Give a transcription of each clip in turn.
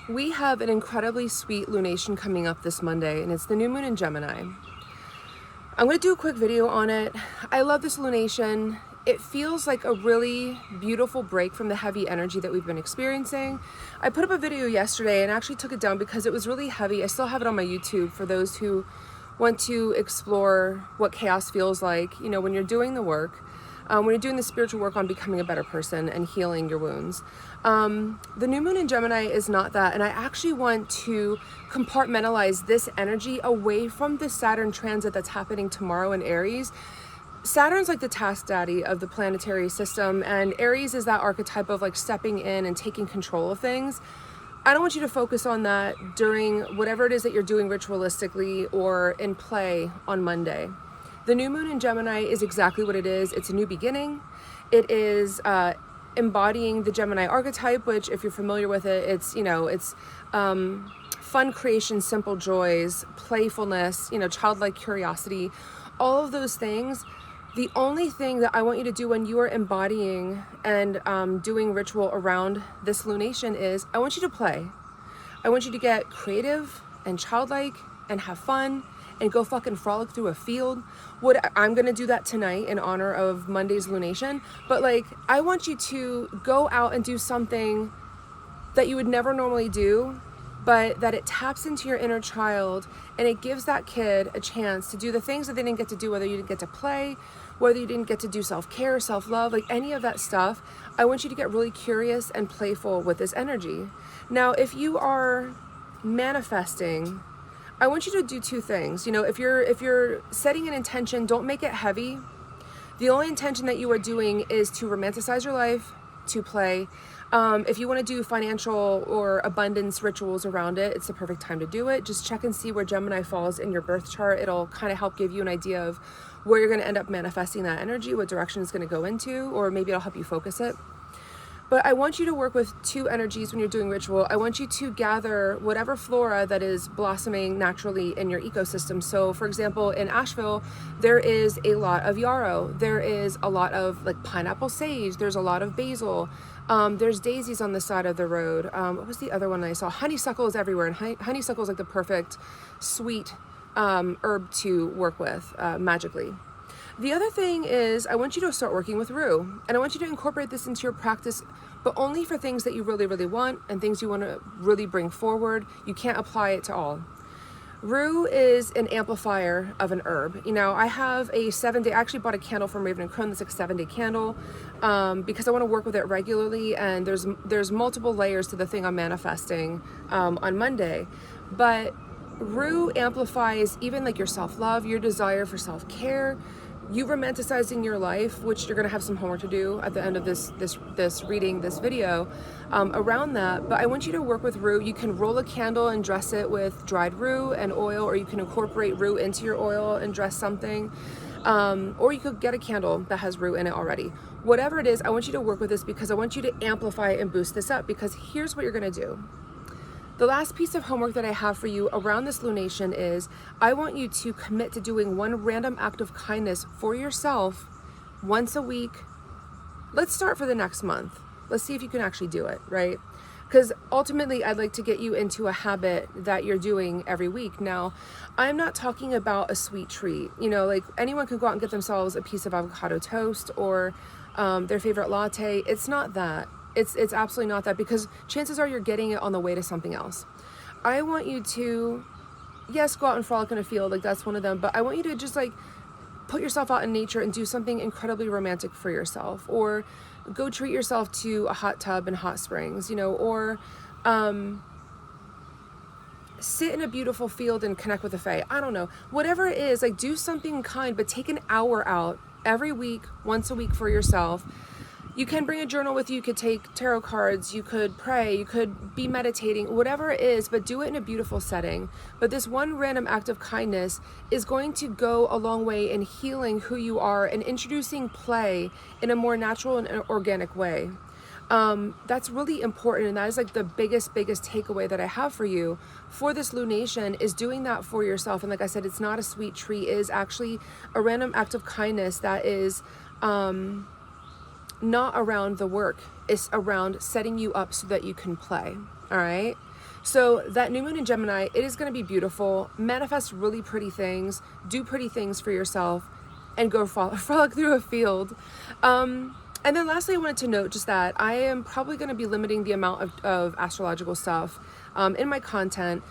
We have an incredibly sweet lunation coming up this Monday, and it's the new moon in Gemini. I'm going to do a quick video on it. I love this lunation. It feels like a really beautiful break from the heavy energy that we've been experiencing. I put up a video yesterday and actually took it down because it was really heavy. I still have it on my YouTube for those who want to explore what chaos feels like, you know, when you're doing the work. When you're doing the spiritual work on becoming a better person and healing your wounds. The new moon in Gemini is not that, and I actually want to compartmentalize this energy away from the Saturn transit that's happening tomorrow in Aries. Saturn's like the task daddy of the planetary system, and Aries is that archetype of like stepping in and taking control of things. I don't want you to focus on that during whatever it is that you're doing ritualistically or in play on Monday. The new moon in Gemini is exactly what it is. It's a new beginning. It is embodying the Gemini archetype, which if you're familiar with it, it's, you know, it's fun creation, simple joys, playfulness, you know, childlike curiosity, all of those things. The only thing that I want you to do when you are embodying and doing ritual around this lunation is I want you to play. I want you to get creative and childlike and have fun and go fucking frolic through a field. I'm gonna do that tonight in honor of Monday's lunation, but like, I want you to go out and do something that you would never normally do, but that it taps into your inner child and it gives that kid a chance to do the things that they didn't get to do, whether you didn't get to play, whether you didn't get to do self-care, self-love, like any of that stuff. I want you to get really curious and playful with this energy. Now, if you are manifesting, I want you to do two things. You know, if you're setting an intention, don't make it heavy. The only intention that you are doing is to romanticize your life, to play. If you want to do financial or abundance rituals around it, it's the perfect time to do it. Just check and see where Gemini falls in your birth chart. It'll kind of help give you an idea of where you're going to end up manifesting that energy, what direction it's going to go into, or maybe it'll help you focus it. But I want you to work with two energies when you're doing ritual. I want you to gather whatever flora that is blossoming naturally in your ecosystem. So for example, in Asheville, there is a lot of yarrow. There is a lot of like pineapple sage. There's a lot of basil. There's daisies on the side of the road. What was the other one I saw? Honeysuckle is everywhere. And honeysuckle is like the perfect sweet herb to work with magically. The other thing is I want you to start working with rue, and I want you to incorporate this into your practice, but only for things that you really, really want and things you want to really bring forward. You can't apply it to all. Rue is an amplifier of an herb. You know, I have a 7-day, I actually bought a candle from Raven & Crone that's like a 7-day candle because I want to work with it regularly, and there's multiple layers to the thing I'm manifesting on Monday. But rue amplifies even like your self-love, your desire for self-care, you romanticizing your life, which you're gonna have some homework to do at the end of this reading, this video around that. But I want you to work with rue. You can roll a candle and dress it with dried rue and oil, or you can incorporate rue into your oil and dress something. Or you could get a candle that has rue in it already. Whatever it is, I want you to work with this because I want you to amplify and boost this up, because here's what you're gonna do. The last piece of homework that I have for you around this lunation is I want you to commit to doing one random act of kindness for yourself once a week. Let's start for the next month. Let's see if you can actually do it, right? Because ultimately I'd like to get you into a habit that you're doing every week. Now, I'm not talking about a sweet treat. You know, like anyone can go out and get themselves a piece of avocado toast or their favorite latte. It's not that. It's absolutely not that, because chances are you're getting it on the way to something else. I want you to, yes, go out and frolic in a field, like that's one of them, but I want you to just like put yourself out in nature and do something incredibly romantic for yourself, or go treat yourself to a hot tub and hot springs, you know, or sit in a beautiful field and connect with the fae. I don't know, whatever it is, like do something kind, but take an hour out every week, once a week for yourself. You can bring a journal with you, you could take tarot cards, you could pray, you could be meditating, whatever it is, but do it in a beautiful setting. But this one random act of kindness is going to go a long way in healing who you are and introducing play in a more natural and organic way. That's really important, and that is like the biggest takeaway that I have for you for this lunation is doing that for yourself. And like I said, it's not a sweet treat, it is actually a random act of kindness that is not around the work. It's around setting you up so that you can play. All right. So that new moon in Gemini, it is going to be beautiful. Manifest really pretty things, do pretty things for yourself, and go frolic through a field. And then lastly, I wanted to note just that I am probably going to be limiting the amount of astrological stuff in my content.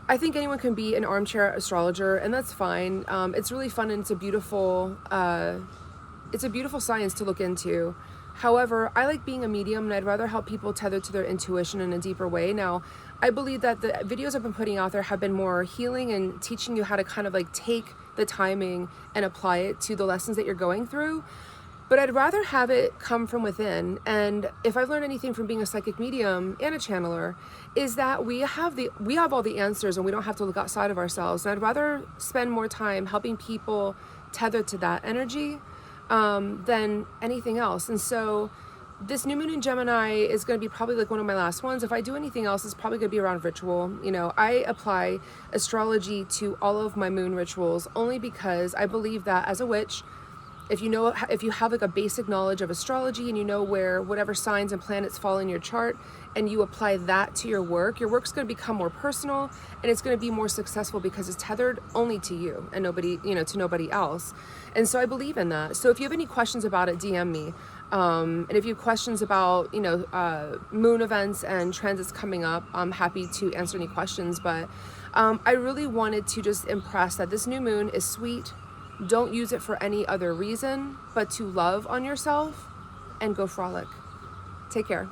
I think anyone can be an armchair astrologer, and that's fine. It's really fun, and it's a beautiful science to look into. However, I like being a medium, and I'd rather help people tether to their intuition in a deeper way. Now, I believe that the videos I've been putting out there have been more healing and teaching you how to kind of like take the timing and apply it to the lessons that you're going through. But I'd rather have it come from within. And if I've learned anything from being a psychic medium and a channeler, is that we have all the answers, and we don't have to look outside of ourselves. And I'd rather spend more time helping people tether to that energy than anything else. And so this new moon in Gemini is going to be probably like one of my last ones. If I do anything else, it's probably going to be around ritual. You know, I apply astrology to all of my moon rituals only because I believe that as a witch, if you have like a basic knowledge of astrology, and you know where whatever signs and planets fall in your chart, and you apply that to your work's going to become more personal, and it's going to be more successful because it's tethered only to you and nobody, to nobody else. And so I believe in that. So if you have any questions about it, DM me. And if you have questions about, moon events and transits coming up, I'm happy to answer any questions. But I really wanted to just impress that this new moon is sweet. Don't use it for any other reason but to love on yourself and go frolic. Take care.